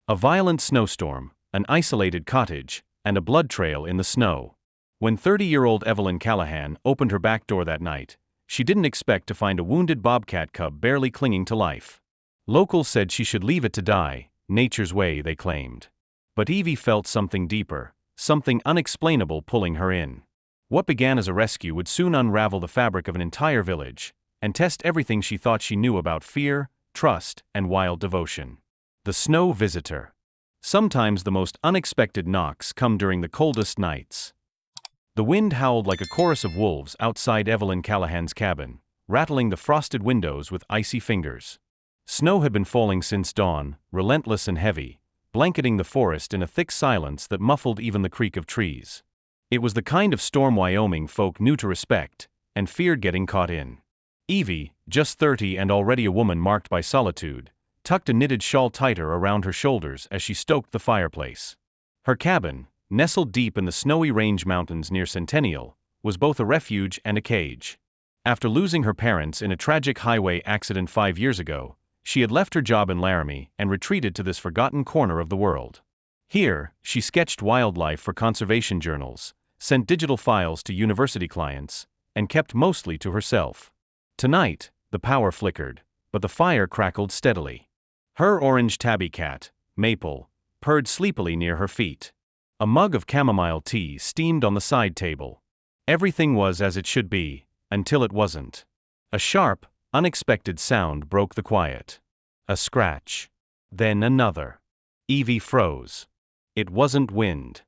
A violent snowstorm, an isolated cottage, and a blood trail in the snow. When 30-year-old Evelyn Callahan opened her back door that night, she didn't expect to find a wounded bobcat cub barely clinging to life. Locals said she should leave it to die, nature's way, they claimed. But Evie felt something deeper, something unexplainable pulling her in. What began as a rescue would soon unravel the fabric of an entire village, and test everything she thought she knew about fear, trust, and wild devotion. The Snow Visitor. Sometimes the most unexpected knocks come during the coldest nights. The wind howled like a chorus of wolves outside Evelyn Callahan's cabin, rattling the frosted windows with icy fingers. Snow had been falling since dawn, relentless and heavy, blanketing the forest in a thick silence that muffled even the creak of trees. It was the kind of storm Wyoming folk knew to respect, and feared getting caught in. Evie, just 30 and already a woman marked by solitude, tucked a knitted shawl tighter around her shoulders as she stoked the fireplace. Her cabin, nestled deep in the snowy range mountains near Centennial, was both a refuge and a cage. After losing her parents in a tragic highway accident 5 years ago, she had left her job in Laramie and retreated to this forgotten corner of the world. Here, she sketched wildlife for conservation journals, sent digital files to university clients, and kept mostly to herself. Tonight, the power flickered, but the fire crackled steadily. Her orange tabby cat, Maple, purred sleepily near her feet. A mug of chamomile tea steamed on the side table. Everything was as it should be, until it wasn't. A sharp, unexpected sound broke the quiet. A scratch. Then another. Evie froze. It wasn't wind.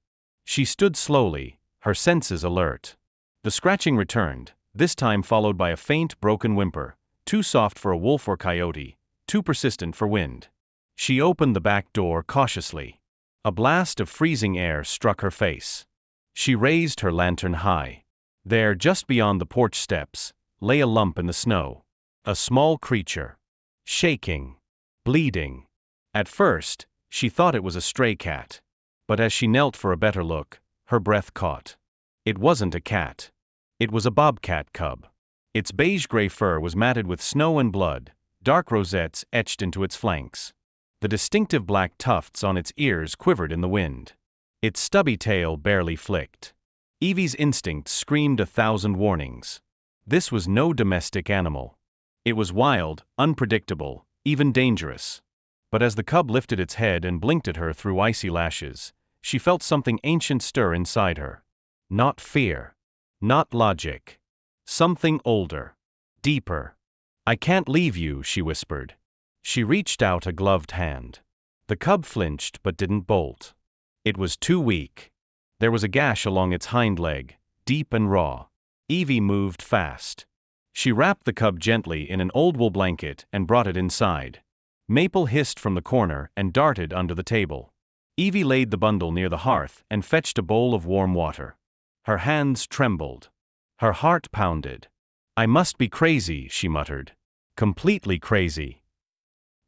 She stood slowly, her senses alert. The scratching returned, this time followed by a faint, broken whimper, too soft for a wolf or coyote, too persistent for wind. She opened the back door cautiously. A blast of freezing air struck her face. She raised her lantern high. There, just beyond the porch steps, lay a lump in the snow. A small creature. Shaking. Bleeding. At first, she thought it was a stray cat. But as she knelt for a better look, her breath caught. It wasn't a cat. It was a bobcat cub. Its beige-gray fur was matted with snow and blood, dark rosettes etched into its flanks. The distinctive black tufts on its ears quivered in the wind. Its stubby tail barely flicked. Evie's instinct screamed 1,000 warnings. This was no domestic animal. It was wild, unpredictable, even dangerous. But as the cub lifted its head and blinked at her through icy lashes, she felt something ancient stir inside her. Not fear. Not logic. Something older. Deeper. "I can't leave you," she whispered. She reached out a gloved hand. The cub flinched but didn't bolt. It was too weak. There was a gash along its hind leg, deep and raw. Evie moved fast. She wrapped the cub gently in an old wool blanket and brought it inside. Maple hissed from the corner and darted under the table. Evie laid the bundle near the hearth and fetched a bowl of warm water. Her hands trembled. Her heart pounded. "I must be crazy," she muttered. "Completely crazy."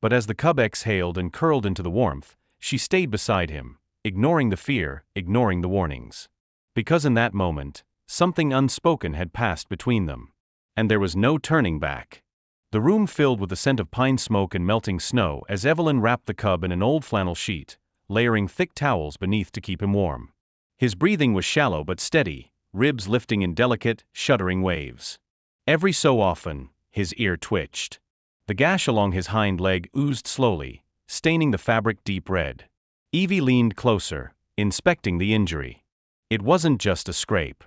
But as the cub exhaled and curled into the warmth, she stayed beside him, ignoring the fear, ignoring the warnings. Because in that moment, something unspoken had passed between them. And there was no turning back. The room filled with the scent of pine smoke and melting snow as Evelyn wrapped the cub in an old flannel sheet, layering thick towels beneath to keep him warm. His breathing was shallow but steady, ribs lifting in delicate, shuddering waves. Every so often, his ear twitched. The gash along his hind leg oozed slowly, staining the fabric deep red. Evie leaned closer, inspecting the injury. It wasn't just a scrape.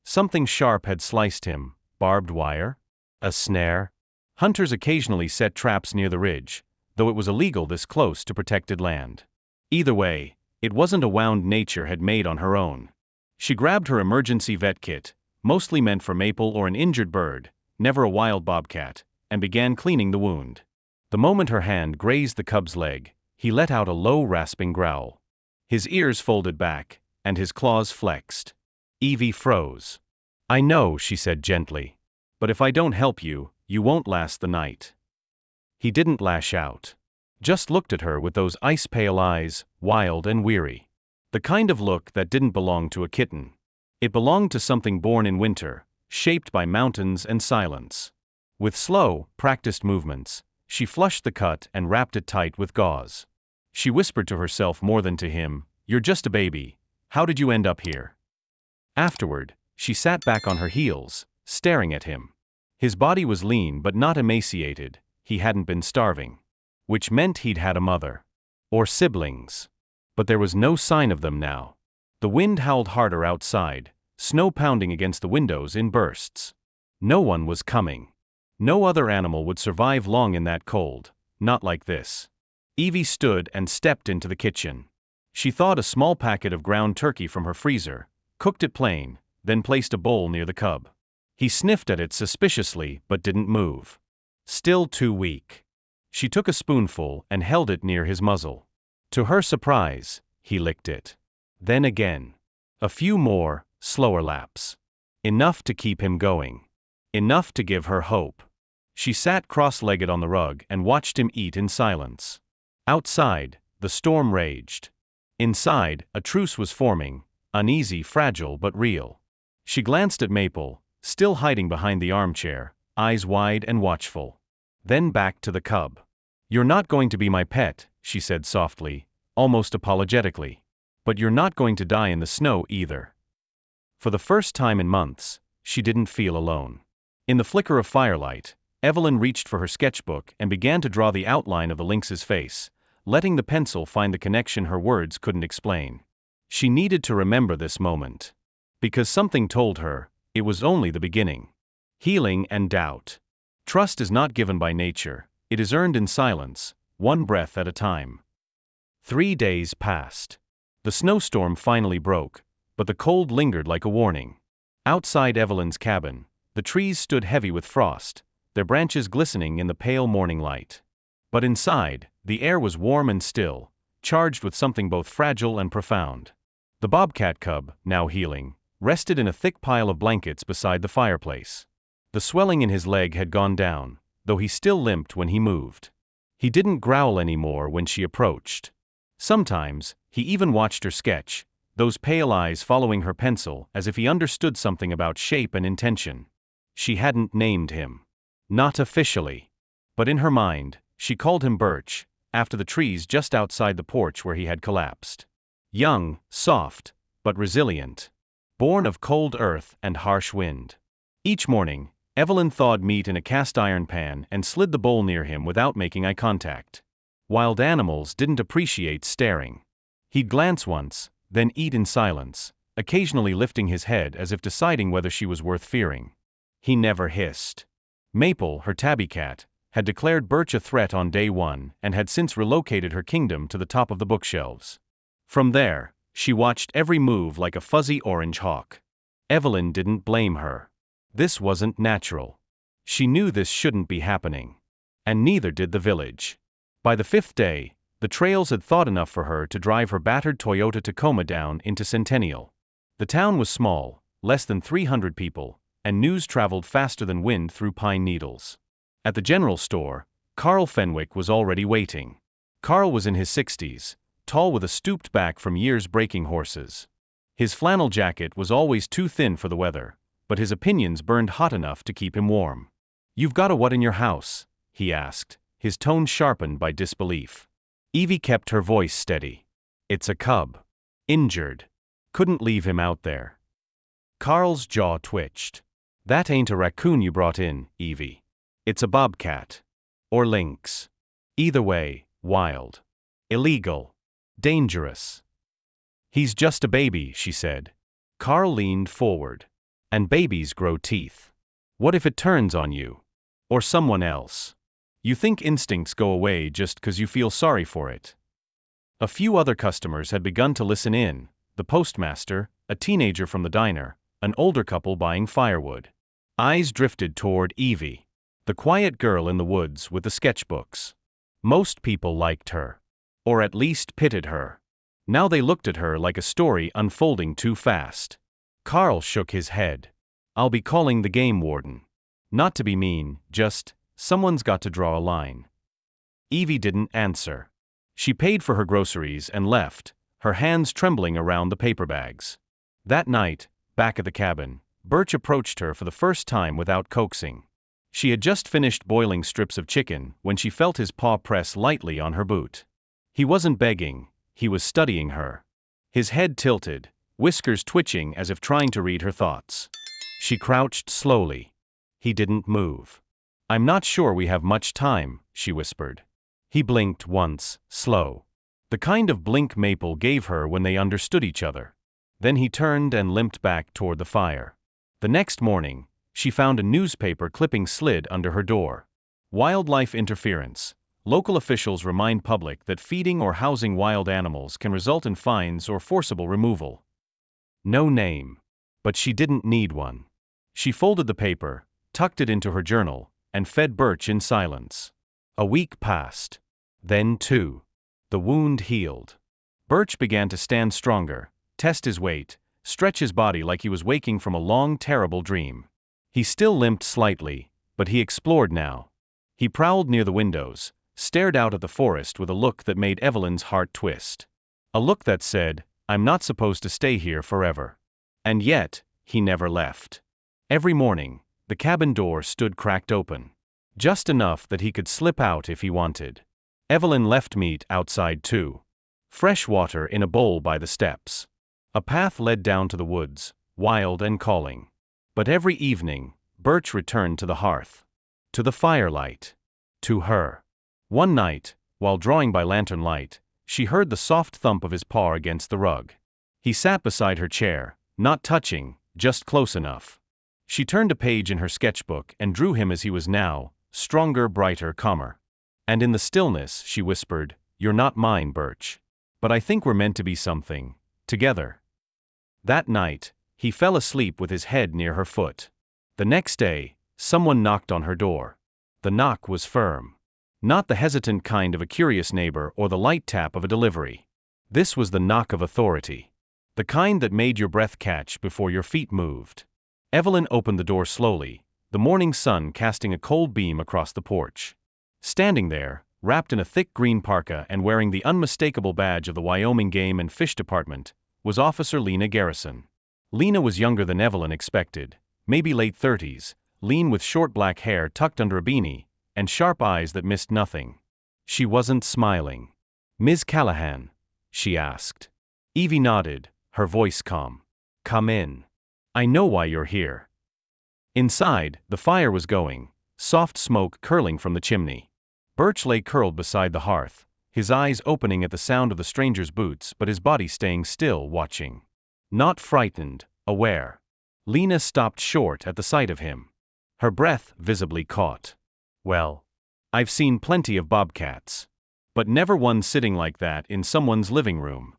Something sharp had sliced him. Barbed wire? A snare? Hunters occasionally set traps near the ridge, though it was illegal this close to protected land. Either way, it wasn't a wound nature had made on her own. She grabbed her emergency vet kit, mostly meant for Maple or an injured bird, never a wild bobcat, and began cleaning the wound. The moment her hand grazed the cub's leg, he let out a low rasping growl. His ears folded back, and his claws flexed. Evie froze. "I know," she said gently. "But if I don't help you, you won't last the night." He didn't lash out. Just looked at her with those ice-pale eyes, wild and weary. The kind of look that didn't belong to a kitten. It belonged to something born in winter, shaped by mountains and silence. With slow, practiced movements, she flushed the cut and wrapped it tight with gauze. She whispered to herself more than to him, "You're just a baby. How did you end up here?" Afterward, she sat back on her heels, staring at him. His body was lean but not emaciated. He hadn't been starving. Which meant he'd had a mother. Or siblings. But there was no sign of them now. The wind howled harder outside, snow pounding against the windows in bursts. No one was coming. No other animal would survive long in that cold, not like this. Evie stood and stepped into the kitchen. She thawed a small packet of ground turkey from her freezer, cooked it plain, then placed a bowl near the cub. He sniffed at it suspiciously but didn't move. Still too weak. She took a spoonful and held it near his muzzle. To her surprise, he licked it. Then again. A few more, slower laps. Enough to keep him going. Enough to give her hope. She sat cross-legged on the rug and watched him eat in silence. Outside, the storm raged. Inside, a truce was forming, uneasy, fragile but real. She glanced at Maple, still hiding behind the armchair, eyes wide and watchful. Then back to the cub. "You're not going to be my pet," she said softly, almost apologetically. "But you're not going to die in the snow either." For the first time in months, she didn't feel alone. In the flicker of firelight, Evelyn reached for her sketchbook and began to draw the outline of the lynx's face, letting the pencil find the connection her words couldn't explain. She needed to remember this moment. Because something told her, it was only the beginning. Healing and doubt. Trust is not given by nature, it is earned in silence, one breath at a time. 3 days passed. The snowstorm finally broke, but the cold lingered like a warning. Outside Evelyn's cabin, the trees stood heavy with frost, their branches glistening in the pale morning light. But inside, the air was warm and still, charged with something both fragile and profound. The bobcat cub, now healing, rested in a thick pile of blankets beside the fireplace. The swelling in his leg had gone down, though he still limped when he moved. He didn't growl anymore when she approached. Sometimes, he even watched her sketch, those pale eyes following her pencil as if he understood something about shape and intention. She hadn't named him. Not officially. But in her mind, she called him Birch, after the trees just outside the porch where he had collapsed. Young, soft, but resilient. Born of cold earth and harsh wind. Each morning, Evelyn thawed meat in a cast-iron pan and slid the bowl near him without making eye contact. Wild animals didn't appreciate staring. He'd glance once, then eat in silence, occasionally lifting his head as if deciding whether she was worth fearing. He never hissed. Maple, her tabby cat, had declared Birch a threat on day one and had since relocated her kingdom to the top of the bookshelves. From there, she watched every move like a fuzzy orange hawk. Evelyn didn't blame her. This wasn't natural. She knew this shouldn't be happening. And neither did the village. By the 5th day, the trails had thawed enough for her to drive her battered Toyota Tacoma down into Centennial. The town was small, less than 300 people, and news traveled faster than wind through pine needles. At the general store, Carl Fenwick was already waiting. Carl was in his 60s, tall with a stooped back from years breaking horses. His flannel jacket was always too thin for the weather, but his opinions burned hot enough to keep him warm. "You've got a what in your house?" he asked, his tone sharpened by disbelief. Evie kept her voice steady. "It's a cub. Injured. Couldn't leave him out there." Carl's jaw twitched. "That ain't a raccoon you brought in, Evie. It's a bobcat. Or lynx. Either way, wild. Illegal. Dangerous." "He's just a baby," she said. Carl leaned forward. "And babies grow teeth. What if it turns on you? Or someone else? You think instincts go away just 'cause you feel sorry for it." A few other customers had begun to listen in, the postmaster, a teenager from the diner, an older couple buying firewood. Eyes drifted toward Evie, the quiet girl in the woods with the sketchbooks. Most people liked her. Or at least pitied her. Now they looked at her like a story unfolding too fast. Carl shook his head. "I'll be calling the game warden. Not to be mean, just, someone's got to draw a line." Evie didn't answer. She paid for her groceries and left, her hands trembling around the paper bags. That night, back at the cabin, Birch approached her for the first time without coaxing. She had just finished boiling strips of chicken when she felt his paw press lightly on her boot. He wasn't begging, he was studying her. His head tilted, whiskers twitching as if trying to read her thoughts. She crouched slowly. He didn't move. "I'm not sure we have much time," she whispered. He blinked once, slow. The kind of blink Maple gave her when they understood each other. Then he turned and limped back toward the fire. The next morning, she found a newspaper clipping slid under her door. Wildlife interference. Local officials remind public that feeding or housing wild animals can result in fines or forcible removal. No name. But she didn't need one. She folded the paper, tucked it into her journal, and fed Birch in silence. A week passed. Then 2. The wound healed. Birch began to stand stronger, test his weight, stretch his body like he was waking from a long, terrible dream. He still limped slightly, but he explored now. He prowled near the windows, stared out at the forest with a look that made Evelyn's heart twist. A look that said, "I'm not supposed to stay here forever." And yet, he never left. Every morning, the cabin door stood cracked open. Just enough that he could slip out if he wanted. Evelyn left meat outside too. Fresh water in a bowl by the steps. A path led down to the woods, wild and calling. But every evening, Birch returned to the hearth. To the firelight. To her. One night, while drawing by lantern light, she heard the soft thump of his paw against the rug. He sat beside her chair, not touching, just close enough. She turned a page in her sketchbook and drew him as he was now, stronger, brighter, calmer. And in the stillness, she whispered, "You're not mine, Birch. But I think we're meant to be something, together." That night, he fell asleep with his head near her foot. The next day, someone knocked on her door. The knock was firm. Not the hesitant kind of a curious neighbor or the light tap of a delivery. This was the knock of authority. The kind that made your breath catch before your feet moved. Evelyn opened the door slowly, the morning sun casting a cold beam across the porch. Standing there, wrapped in a thick green parka and wearing the unmistakable badge of the Wyoming Game and Fish Department, was Officer Lena Garrison. Lena was younger than Evelyn expected, maybe late 30s, lean with short black hair tucked under a beanie, and sharp eyes that missed nothing. She wasn't smiling. "Ms. Callahan?" she asked. Evie nodded, her voice calm. "Come in. I know why you're here." Inside, the fire was going, soft smoke curling from the chimney. Birch lay curled beside the hearth, his eyes opening at the sound of the stranger's boots but his body staying still, watching. Not frightened, aware. Lena stopped short at the sight of him. Her breath visibly caught. "Well, I've seen plenty of bobcats. But never one sitting like that in someone's living room."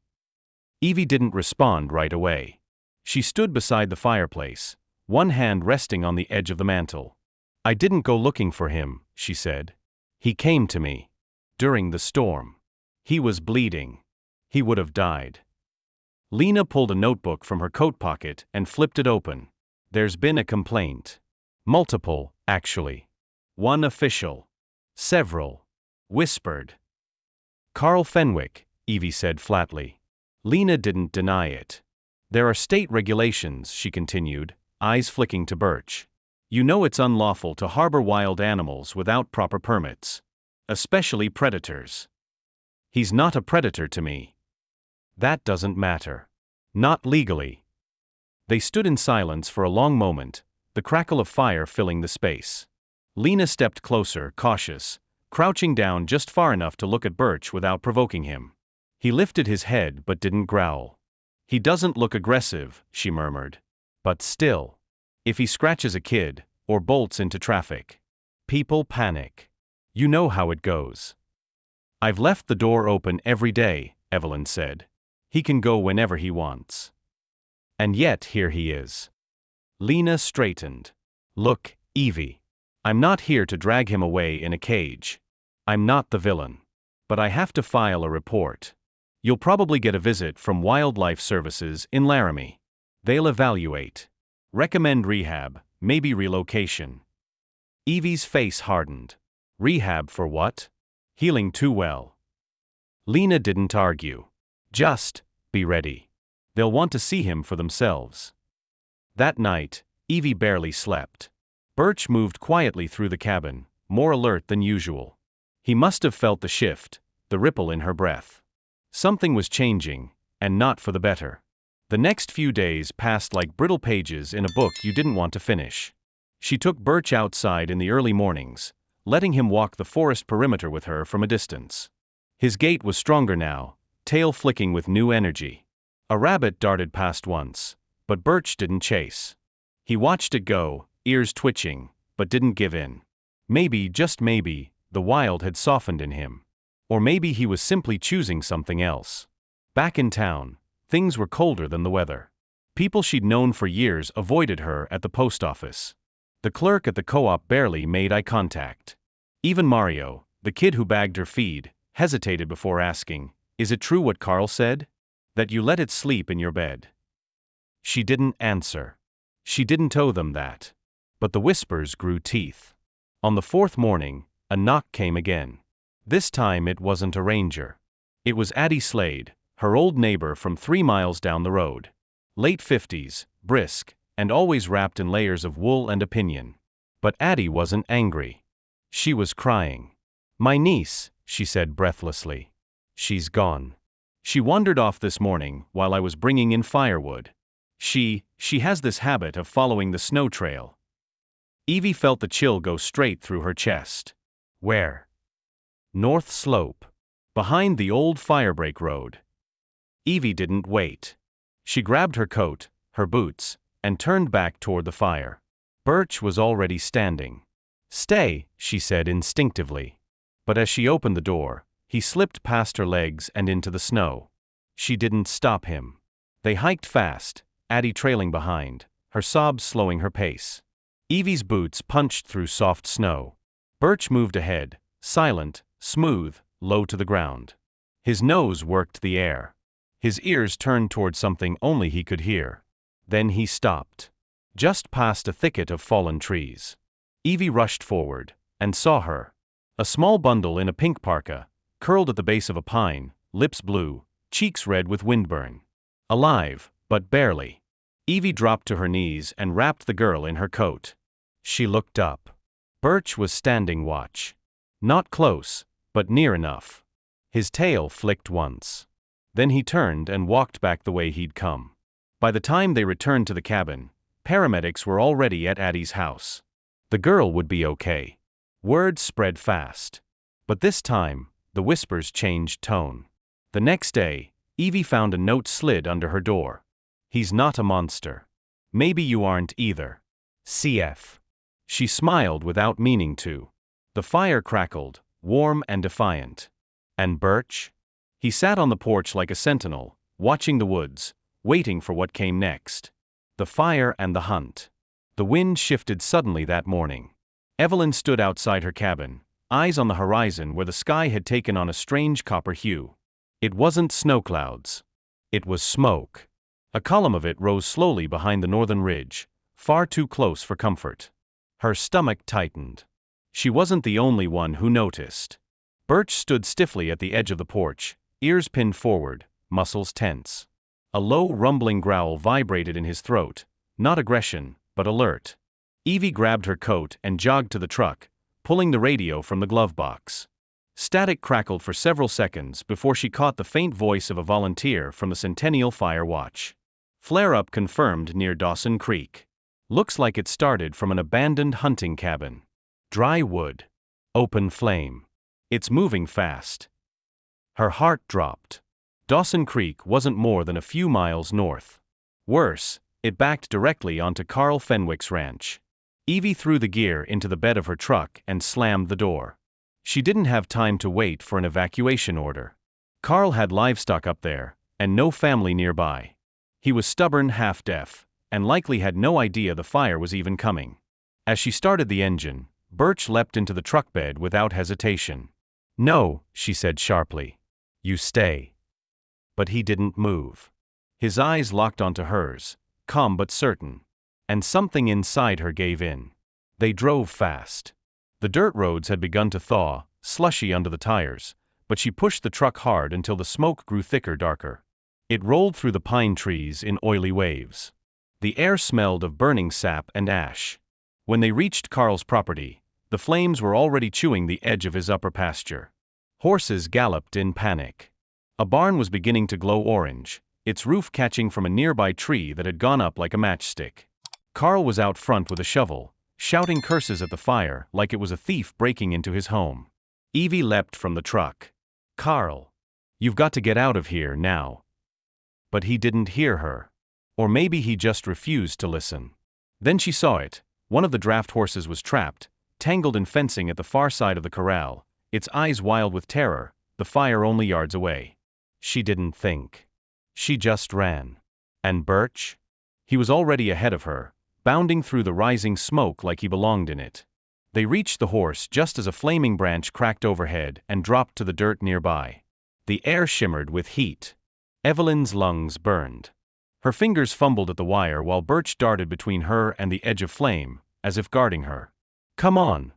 Evie didn't respond right away. She stood beside the fireplace, one hand resting on the edge of the mantel. "I didn't go looking for him," she said. "He came to me. During the storm. He was bleeding. He would have died." Lena pulled a notebook from her coat pocket and flipped it open. "There's been a complaint. Multiple, actually. One official. Several." Whispered. "Carl Fenwick," Evie said flatly. Lena didn't deny it. "There are state regulations," she continued, eyes flicking to Birch. "You know it's unlawful to harbor wild animals without proper permits. Especially predators. He's not a predator to me." "That doesn't matter. Not legally." They stood in silence for a long moment, the crackle of fire filling the space. Lena stepped closer, cautious, crouching down just far enough to look at Birch without provoking him. He lifted his head but didn't growl. "He doesn't look aggressive," she murmured. "But still. If he scratches a kid, or bolts into traffic, people panic. You know how it goes." "I've left the door open every day," Evelyn said. "He can go whenever he wants. And yet here he is." Lena straightened. "Look, Evie. I'm not here to drag him away in a cage. I'm not the villain. But I have to file a report. You'll probably get a visit from Wildlife Services in Laramie. They'll evaluate. Recommend rehab, maybe relocation." Evie's face hardened. "Rehab for what? Healing too well." Lena didn't argue. "Just, be ready. They'll want to see him for themselves." That night, Evie barely slept. Birch moved quietly through the cabin, more alert than usual. He must have felt the shift, the ripple in her breath. Something was changing, and not for the better. The next few days passed like brittle pages in a book you didn't want to finish. She took Birch outside in the early mornings, letting him walk the forest perimeter with her from a distance. His gait was stronger now, tail flicking with new energy. A rabbit darted past once, but Birch didn't chase. He watched it go, ears twitching, but didn't give in. Maybe, just maybe, the wild had softened in him. Or maybe he was simply choosing something else. Back in town, things were colder than the weather. People she'd known for years avoided her at the post office. The clerk at the co-op barely made eye contact. Even Mario, the kid who bagged her feed, hesitated before asking, "Is it true what Carl said? That you let it sleep in your bed?" She didn't answer. She didn't owe them that. But the whispers grew teeth. On the fourth morning, a knock came again. This time it wasn't a ranger. It was Addie Slade, her old neighbor from 3 miles down the road. Late 50s, brisk, and always wrapped in layers of wool and opinion. But Addie wasn't angry. She was crying. "My niece," she said breathlessly. "She's gone. She wandered off this morning while I was bringing in firewood. She has this habit of following the snow trail." Evie felt the chill go straight through her chest. "Where?" "North Slope. Behind the old firebreak road." Evie didn't wait. She grabbed her coat, her boots, and turned back toward the fire. Birch was already standing. "Stay," she said instinctively. But as she opened the door, he slipped past her legs and into the snow. She didn't stop him. They hiked fast, Addie trailing behind, her sobs slowing her pace. Evie's boots punched through soft snow. Birch moved ahead, silent, smooth, low to the ground. His nose worked the air. His ears turned toward something only he could hear. Then he stopped. Just past a thicket of fallen trees. Evie rushed forward, and saw her. A small bundle in a pink parka, curled at the base of a pine, lips blue, cheeks red with windburn. Alive, but barely. Evie dropped to her knees and wrapped the girl in her coat. She looked up. Birch was standing watch. Not close, but near enough. His tail flicked once. Then he turned and walked back the way he'd come. By the time they returned to the cabin, paramedics were already at Addie's house. The girl would be okay. Word spread fast. But this time, the whispers changed tone. The next day, Evie found a note slid under her door. "He's not a monster. Maybe you aren't either. CF." She smiled without meaning to. The fire crackled, warm and defiant. And Birch? He sat on the porch like a sentinel, watching the woods, waiting for what came next. The fire and the hunt. The wind shifted suddenly that morning. Evelyn stood outside her cabin, eyes on the horizon where the sky had taken on a strange copper hue. It wasn't snow clouds. It was smoke. A column of it rose slowly behind the northern ridge, far too close for comfort. Her stomach tightened. She wasn't the only one who noticed. Birch stood stiffly at the edge of the porch, ears pinned forward, muscles tense. A low rumbling growl vibrated in his throat, not aggression, but alert. Evie grabbed her coat and jogged to the truck, pulling the radio from the glove box. Static crackled for several seconds before she caught the faint voice of a volunteer from the Centennial Fire Watch. "Flare-up confirmed near Dawson Creek. Looks like it started from an abandoned hunting cabin. Dry wood. Open flame. It's moving fast." Her heart dropped. Dawson Creek wasn't more than a few miles north. Worse, it backed directly onto Carl Fenwick's ranch. Evie threw the gear into the bed of her truck and slammed the door. She didn't have time to wait for an evacuation order. Carl had livestock up there, and no family nearby. He was stubborn, half-deaf, and likely had no idea the fire was even coming. As she started the engine, Birch leapt into the truck bed without hesitation. "No," she said sharply. "You stay." But he didn't move. His eyes locked onto hers, calm but certain. And something inside her gave in. They drove fast. The dirt roads had begun to thaw, slushy under the tires, but she pushed the truck hard until the smoke grew thicker, darker. It rolled through the pine trees in oily waves. The air smelled of burning sap and ash. When they reached Carl's property, the flames were already chewing the edge of his upper pasture. Horses galloped in panic. A barn was beginning to glow orange, its roof catching from a nearby tree that had gone up like a matchstick. Carl was out front with a shovel, shouting curses at the fire like it was a thief breaking into his home. Evie leapt from the truck. "Carl, you've got to get out of here now." But he didn't hear her. Or maybe he just refused to listen. Then she saw it. One of the draft horses was trapped, tangled in fencing at the far side of the corral, its eyes wild with terror, the fire only yards away. She didn't think. She just ran. And Birch? He was already ahead of her, bounding through the rising smoke like he belonged in it. They reached the horse just as a flaming branch cracked overhead and dropped to the dirt nearby. The air shimmered with heat. Evelyn's lungs burned. Her fingers fumbled at the wire while Birch darted between her and the edge of flame, as if guarding her. "Come on,"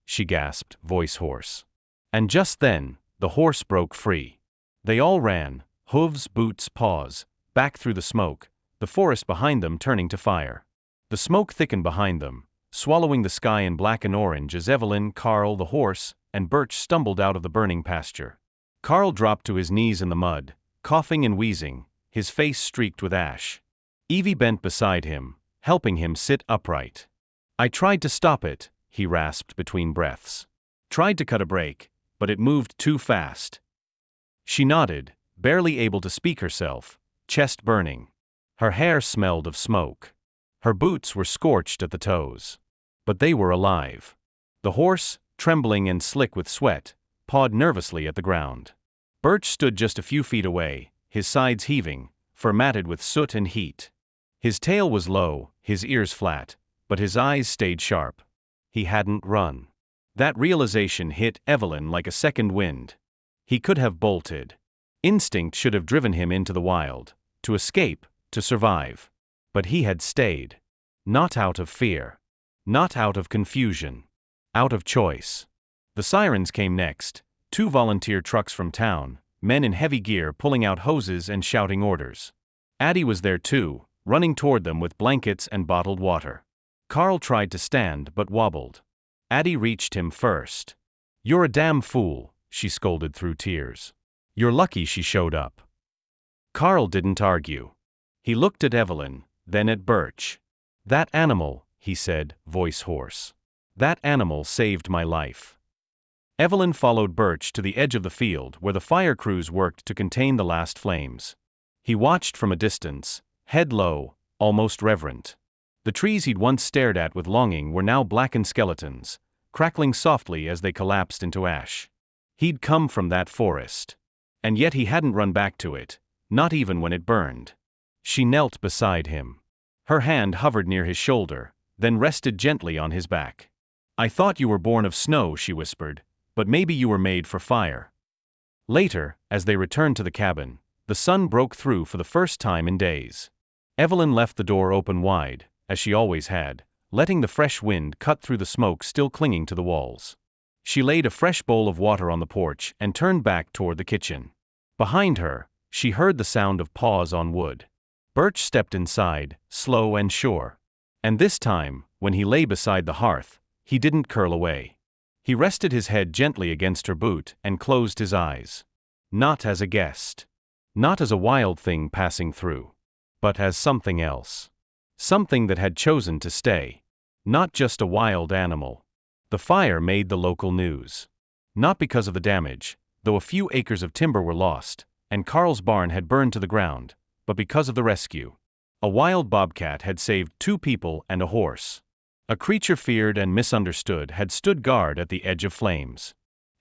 she gasped, voice hoarse. And just then, the horse broke free. They all ran, hooves, boots, paws, back through the smoke, the forest behind them turning to fire. The smoke thickened behind them, swallowing the sky in black and orange as Evelyn, Carl, the horse, and Birch stumbled out of the burning pasture. Carl dropped to his knees in the mud, coughing and wheezing, his face streaked with ash. Evie bent beside him, helping him sit upright. "I tried to stop it," he rasped between breaths. "Tried to cut a break, but it moved too fast." She nodded, barely able to speak herself, chest burning. Her hair smelled of smoke. Her boots were scorched at the toes. But they were alive. The horse, trembling and slick with sweat, pawed nervously at the ground. Birch stood just a few feet away, his sides heaving, fur matted with soot and heat. His tail was low, his ears flat, but his eyes stayed sharp. He hadn't run. That realization hit Evelyn like a second wind. He could have bolted. Instinct should have driven him into the wild, to escape, to survive. But he had stayed. Not out of fear. Not out of confusion. Out of choice. The sirens came next, 2 volunteer trucks from town, men in heavy gear pulling out hoses and shouting orders. Addie was there too, running toward them with blankets and bottled water. Carl tried to stand but wobbled. Addie reached him first. "You're a damn fool," she scolded through tears. "You're lucky she showed up." Carl didn't argue. He looked at Evelyn, then at Birch. "That animal," he said, voice hoarse. "That animal saved my life." Evelyn followed Birch to the edge of the field where the fire crews worked to contain the last flames. He watched from a distance, head low, almost reverent. The trees he'd once stared at with longing were now blackened skeletons, crackling softly as they collapsed into ash. He'd come from that forest. And yet he hadn't run back to it, not even when it burned. She knelt beside him. Her hand hovered near his shoulder, then rested gently on his back. "I thought you were born of snow," she whispered, "but maybe you were made for fire." Later, as they returned to the cabin, the sun broke through for the first time in days. Evelyn left the door open wide, as she always had, letting the fresh wind cut through the smoke still clinging to the walls. She laid a fresh bowl of water on the porch and turned back toward the kitchen. Behind her, she heard the sound of paws on wood. Birch stepped inside, slow and sure. And this time, when he lay beside the hearth, he didn't curl away. He rested his head gently against her boot and closed his eyes. Not as a guest. Not as a wild thing passing through. But as something else. Something that had chosen to stay. Not just a wild animal. The fire made the local news. Not because of the damage, though a few acres of timber were lost, and Carl's barn had burned to the ground, but because of the rescue. A wild bobcat had saved 2 people and a horse. A creature feared and misunderstood had stood guard at the edge of flames.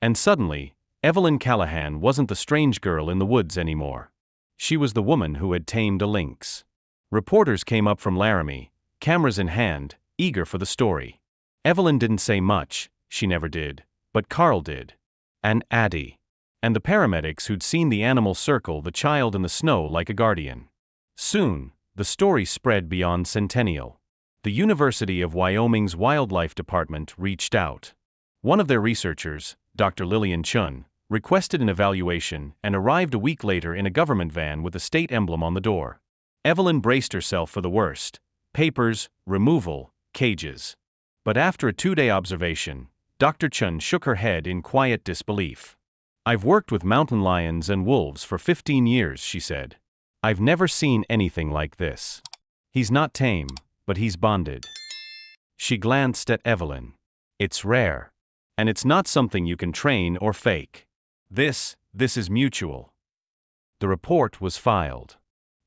And suddenly, Evelyn Callahan wasn't the strange girl in the woods anymore. She was the woman who had tamed a lynx. Reporters came up from Laramie, cameras in hand, eager for the story. Evelyn didn't say much, she never did, but Carl did. And Addie. And the paramedics who'd seen the animal circle the child in the snow like a guardian. Soon, the story spread beyond Centennial. The University of Wyoming's Wildlife Department reached out. One of their researchers, Dr. Lillian Chun, requested an evaluation and arrived a week later in a government van with the state emblem on the door. Evelyn braced herself for the worst: papers, removal, cages. But after a 2-day observation, Dr. Chun shook her head in quiet disbelief. "I've worked with mountain lions and wolves for 15 years," she said. "I've never seen anything like this. He's not tame, but he's bonded." She glanced at Evelyn. "It's rare. And it's not something you can train or fake. This is mutual." The report was filed.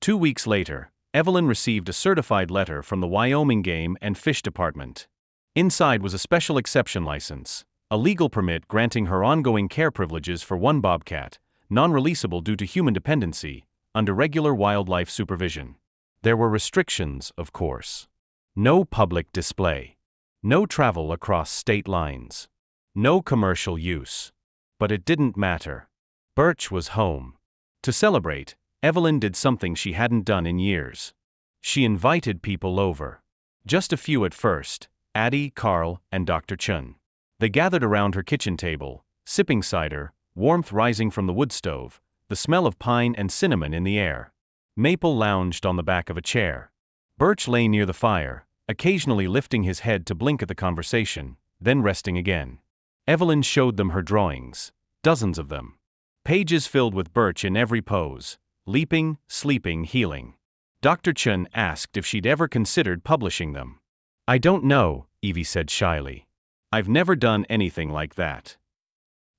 2 weeks later, Evelyn received a certified letter from the Wyoming Game and Fish Department. Inside was a special exception license, a legal permit granting her ongoing care privileges for one bobcat, non-releasable due to human dependency, under regular wildlife supervision. There were restrictions, of course. No public display. No travel across state lines. No commercial use. But it didn't matter. Birch was home. To celebrate, Evelyn did something she hadn't done in years. She invited people over. Just a few at first: Addie, Carl, and Dr. Chun. They gathered around her kitchen table, sipping cider, warmth rising from the wood stove, the smell of pine and cinnamon in the air. Maple lounged on the back of a chair. Birch lay near the fire, occasionally lifting his head to blink at the conversation, then resting again. Evelyn showed them her drawings, dozens of them. Pages filled with Birch in every pose, leaping, sleeping, healing. Dr. Chun asked if she'd ever considered publishing them. "I don't know," Evie said shyly. "I've never done anything like that."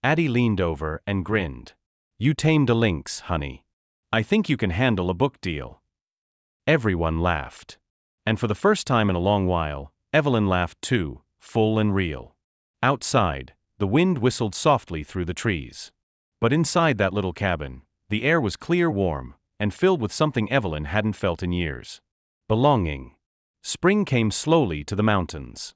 Addie leaned over and grinned. "You tamed a lynx, honey. I think you can handle a book deal." Everyone laughed. And for the first time in a long while, Evelyn laughed too, full and real. Outside, the wind whistled softly through the trees. But inside that little cabin, the air was clear, warm, and filled with something Evelyn hadn't felt in years. Belonging. Spring came slowly to the mountains.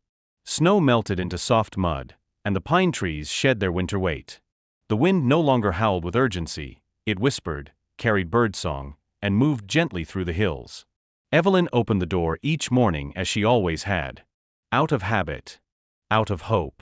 Snow melted into soft mud, and the pine trees shed their winter weight. The wind no longer howled with urgency, it whispered, carried birdsong, and moved gently through the hills. Evelyn opened the door each morning as she always had. Out of habit. Out of hope.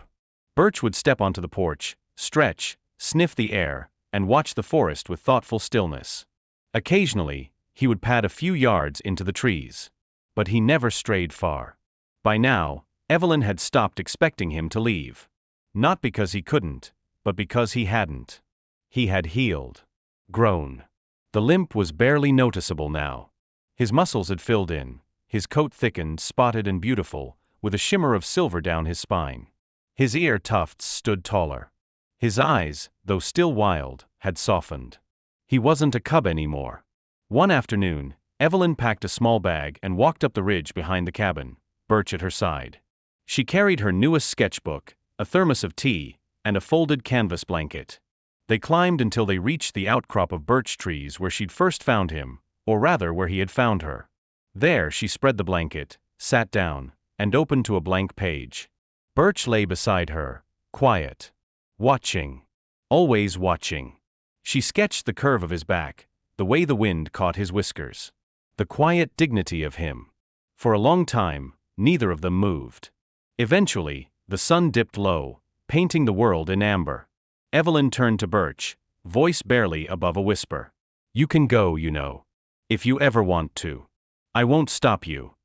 Birch would step onto the porch, stretch, sniff the air, and watch the forest with thoughtful stillness. Occasionally, he would pad a few yards into the trees. But he never strayed far. By now, Evelyn had stopped expecting him to leave. Not because he couldn't, but because he hadn't. He had healed. Grown. The limp was barely noticeable now. His muscles had filled in, his coat thickened, spotted and beautiful, with a shimmer of silver down his spine. His ear tufts stood taller. His eyes, though still wild, had softened. He wasn't a cub anymore. One afternoon, Evelyn packed a small bag and walked up the ridge behind the cabin, Birch at her side. She carried her newest sketchbook, a thermos of tea, and a folded canvas blanket. They climbed until they reached the outcrop of birch trees where she'd first found him, or rather where he had found her. There she spread the blanket, sat down, and opened to a blank page. Birch lay beside her, quiet. Watching. Always watching. She sketched the curve of his back, the way the wind caught his whiskers. The quiet dignity of him. For a long time, neither of them moved. Eventually, the sun dipped low, painting the world in amber. Evelyn turned to Birch, voice barely above a whisper. "You can go, you know. If you ever want to. I won't stop you."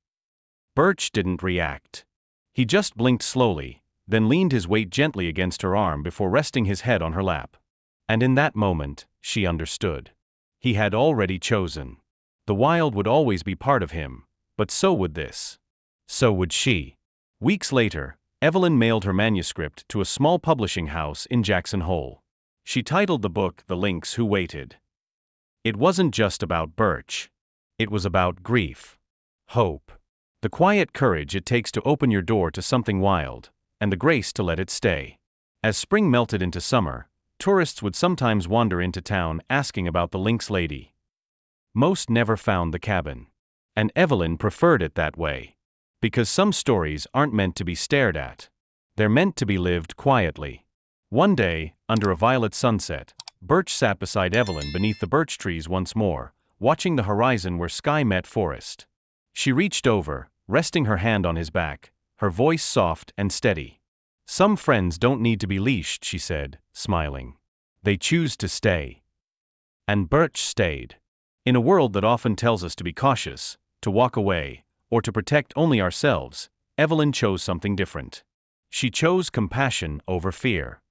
Birch didn't react. He just blinked slowly, then leaned his weight gently against her arm before resting his head on her lap. And in that moment, she understood. He had already chosen. The wild would always be part of him, but so would this. So would she. Weeks later, Evelyn mailed her manuscript to a small publishing house in Jackson Hole. She titled the book The Lynx Who Waited. It wasn't just about Birch. It was about grief. Hope. The quiet courage it takes to open your door to something wild, and the grace to let it stay. As spring melted into summer, tourists would sometimes wander into town asking about the lynx lady. Most never found the cabin. And Evelyn preferred it that way. Because some stories aren't meant to be stared at. They're meant to be lived quietly. One day, under a violet sunset, Birch sat beside Evelyn beneath the birch trees once more, watching the horizon where sky met forest. She reached over, resting her hand on his back, her voice soft and steady. "Some friends don't need to be leashed," she said, smiling. "They choose to stay." And Birch stayed. In a world that often tells us to be cautious, to walk away, or to protect only ourselves, Evelyn chose something different. She chose compassion over fear.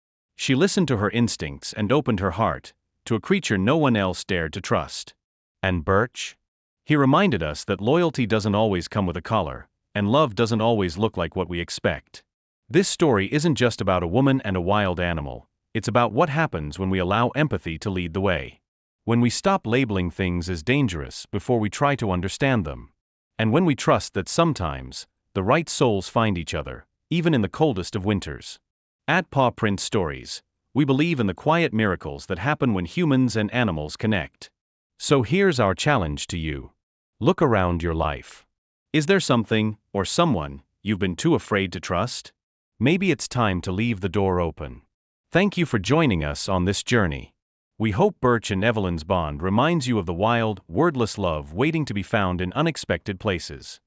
She listened to her instincts and opened her heart to a creature no one else dared to trust. And Birch? He reminded us that loyalty doesn't always come with a collar, and love doesn't always look like what we expect. This story isn't just about a woman and a wild animal, it's about what happens when we allow empathy to lead the way. When we stop labeling things as dangerous before we try to understand them. And when we trust that sometimes, the right souls find each other, even in the coldest of winters. At Paw Print Stories, we believe in the quiet miracles that happen when humans and animals connect. So here's our challenge to you. Look around your life. Is there something, or someone, you've been too afraid to trust? Maybe it's time to leave the door open. Thank you for joining us on this journey. We hope Birch and Evelyn's bond reminds you of the wild, wordless love waiting to be found in unexpected places.